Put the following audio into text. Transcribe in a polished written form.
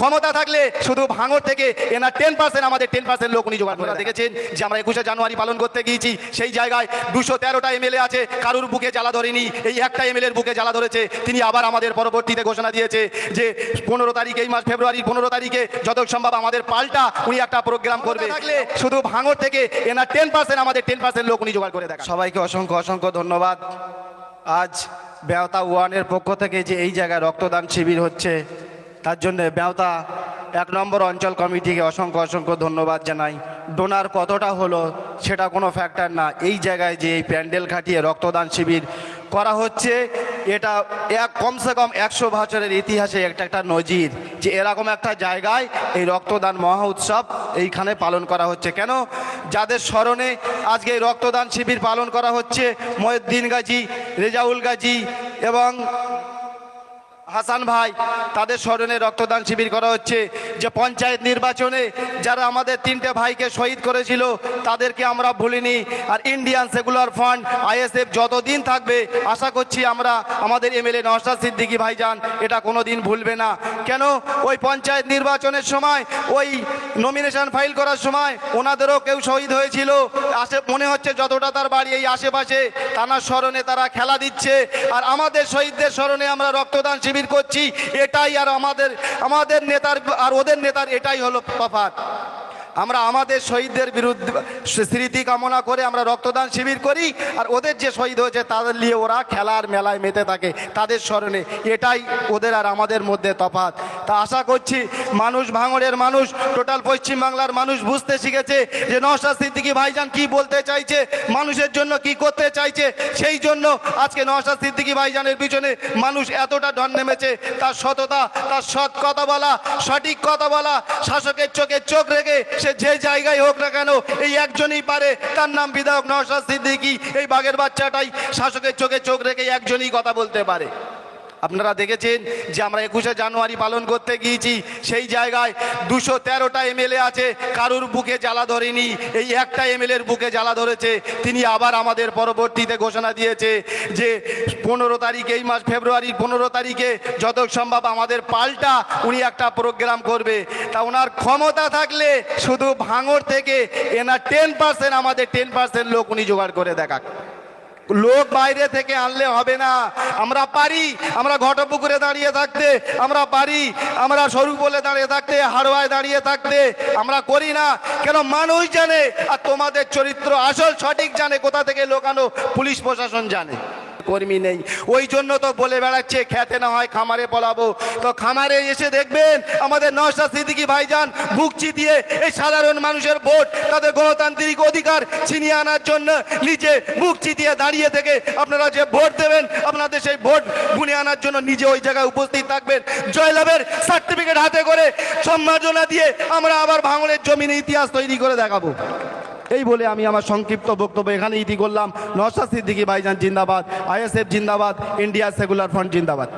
ক্ষমতা থাকলে শুধু ভাঙড় থেকে এনার 10% আমাদের 10% লোক উনি জোগাড় করে দেখেছেন যে আমরা 21শে জানুয়ারি পালন করতে গিয়েছি, সেই জায়গায় 213টা এমএলএ আছে, কারুর বুকে জ্বালা ধরেনি, এই একটা এমএলএর বুকে জ্বালা ধরেছে। তিনি আবার আমাদের পরবর্তীতে ঘোষণা দিয়েছে যে 15 তারিখ, এই মাস ফেব্রুয়ারির 15 তারিখে যত সম্ভব আমাদের পাল্টা উনি একটা প্রোগ্রাম করবে থাকলে শুধু ভাঙড় থেকে এনার 10% আমাদের 10% লোক উনি জোগাড় করে দেখা। সবাইকে অসংখ্য অসংখ্য ধন্যবাদ। আজ বেওতা ওয়ানের পক্ষ থেকে যে এই জায়গায় রক্তদান শিবির হচ্ছে, তার জন্য বেওতা 1 নম্বর অঞ্চল কমিটিকে অসংখ্য অসংখ্য ধন্যবাদ জানাই। ডোনার কতটা হলো সেটা কোনো ফ্যাক্টর না, এই জায়গায় যে এই প্যান্ডেল খাটিয়ে রক্তদান শিবির করা হচ্ছে, এটা কমসে কম 100 বছরের ইতিহাসে একটা নজির যে এরকম একটা জায়গায় এই রক্তদান মহা উৎসব এইখানে পালন করা হচ্ছে। কেন? যাদের স্মরণে আজকে এই রক্তদান শিবির পালন করা হচ্ছে, মহিউদ্দিন গাজী, রেজাউল গাজী এবং হাসান ভাই, তাদের স্মরণে রক্তদান শিবির করা হচ্ছে। যে পঞ্চায়েত নির্বাচনে যারা আমাদের 3টে ভাইকে শহীদ করেছিল তাদেরকে আমরা ভুলিনি। আর ইন্ডিয়ান সেকুলার ফান্ড আইএসএফ যতদিন থাকবে আশা করছি আমরা, আমাদের এমএলএ নওশাদ সিদ্দিকী ভাইজান এটা কোনো দিন ভুলবে না। কেন? ওই পঞ্চায়েত নির্বাচনের সময়, ওই নমিনেশন ফাইল করার সময় ওনাদেরও কেউ শহীদ হয়েছিল। মনে হচ্ছে যতটা তার বাড়ি এই আশেপাশে, তার স্মরণে তারা খেলা দিচ্ছে। আর আমাদের শহীদদের স্মরণে আমরা রক্তদান শিবির করছি, এটাই। আর আমাদের নেতার আর ওদের নেতার এটাই হলো তফাৎ। আমরা আমাদের শহীদদের বিরুদ্ধে স্মৃতি কামনা করে আমরা রক্তদান শিবির করি, আর ওদের যে শহীদ হয়েছে তাদের নিয়ে ওরা খেলার মেলায় মেতে থাকে তাদের স্মরণে, এটাই ওদের আর আমাদের মধ্যে তফাৎ। তা আশা করছি মানুষ, ভাঙড়ের মানুষ, টোটাল পশ্চিমবাংলার মানুষ বুঝতে শিখেছে যে নওশাদ সিদ্দিকী ভাইজান কি বলতে চাইছে, মানুষের জন্য কি করতে চাইছে। সেই জন্য আজকে নওশাদ সিদ্দিকী ভাইজানের পিছনে মানুষ এতটা ঢল নেমেছে। তার সততা, তার সৎ কথা বলা, সঠিক কথা বলা, শাসকের চোখে চোখ রেখে সে যে জায়গায় হোক না কেন এই একজনই পারে, তার নাম বিধায়ক নওশাদ সিদ্দিকী। এই বাঘের বাচ্চাটাই শাসকের চোখে চোখ রেখে একজনই কথা বলতে পারে। আপনারা দেখেছেন যে আমরা 21শে জানুয়ারি পালন করতে গিয়েছি, সেই জায়গায় 213টা এমএলএ আছে, কারুর বুকে জ্বালা ধরেনি, এই একটা এমএলএর বুকে জ্বালা ধরেছে। তিনি আবার আমাদের পরবর্তীতে ঘোষণা দিয়েছে যে 15 তারিখ, এই মাস ফেব্রুয়ারির 15 তারিখে যত সম্ভব আমাদের পাল্টা উনি একটা প্রোগ্রাম করবে। তা ওনার ক্ষমতা থাকলে শুধু ভাঙড় থেকে এনার 10% আমাদের 10% লোক উনি জোগাড় করে দেখাক। লোক বাইরে থেকে আনলে হবে না। আমরা পারি, আমরা ঘটপুকুরে দাঁড়িয়ে থাকতে, আমরা পারি, আমরা সরু বলে দাঁড়িয়ে থাকতে, হাড়োয়ায় দাঁড়িয়ে থাকতে, আমরা করি না। কেন? মানুষ জানে, আর তোমাদের চরিত্র আসল সঠিক জানে, কোথা থেকে লোকানো পুলিশ প্রশাসন জানে। কর্মী নেই, ওই জন্য তো বলে বেড়াচ্ছে খেতে না হয় খামারে পলাবো। তো খামারে এসে দেখবেন আমাদের নওশাদ সিদ্দিকী ভাইজান বুক চিতিয়ে এই সাধারণ মানুষের ভোট, তাদের গণতান্ত্রিক অধিকার ছিনিয়ে আনার জন্য নিজে বুক চিতিয়ে দাঁড়িয়ে থেকে আপনারা যে ভোট দেবেন, আপনাদের সেই ভোট গুনে আনার জন্য নিজে ওই জায়গায় উপস্থিত থাকবেন। জয়লাভের সার্টিফিকেট হাতে করে সম্মাননা দিয়ে আমরা আবার ভাঙড়ের জমিনে ইতিহাস তৈরি করে দেখাবো। এই বলে আমি আমার সংক্ষিপ্ত বক্তব্য এখানে ইতি করলাম। নওশাদ সিদ্দিকী ভাইজান জিন্দাবাদ, আইএসএফ জিন্দাবাদ, ইন্ডিয়া সেকুলার ফ্রন্ট জিন্দাবাদ।